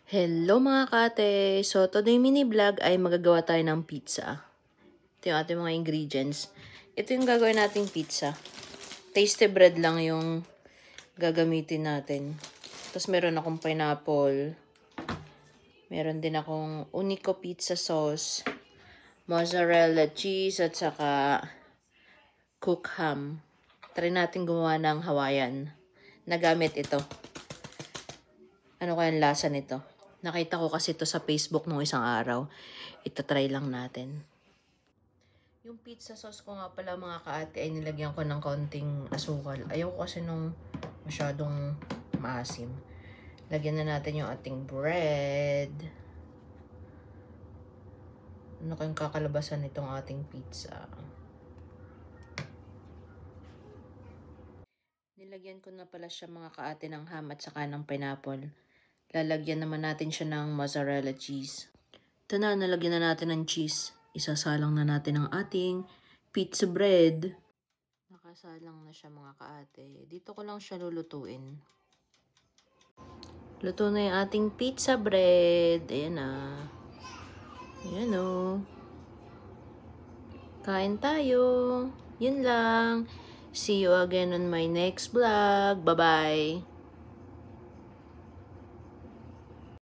Hello mga kate! So, today mini vlog ay magagawa tayo ng pizza. Ito yung ating mga ingredients. Ito yung gagawin nating pizza. Tasty bread lang yung gagamitin natin. Tapos meron akong pineapple. Meron din akong Unico pizza sauce. Mozzarella cheese at saka cook ham. Try natin gumawa ng Hawaiian. Nagamit ito. Ano kaya ang lasa nito? Nakita ko kasi ito sa Facebook nung isang araw. Itatry lang natin. Yung pizza sauce ko nga pala mga kaate ay nilagyan ko ng konting asukal. Ayaw ko kasi nung masyadong maasim. Lagyan na natin yung ating bread. Ano kayong kakalabasan nitong ating pizza? Nilagyan ko na pala siya mga kaate ng ham at saka ng pineapple. Lalagyan naman natin siya ng mozzarella cheese. Ito na, nalagyan na natin ng cheese. Isasalang na natin ang ating pizza bread. Nakasalang na siya mga kaate. Dito ko lang siya lulutuin. Luto na yung ating pizza bread. Ayan na. Ayan o. Kain tayo. Yun lang. See you again on my next vlog. Bye-bye.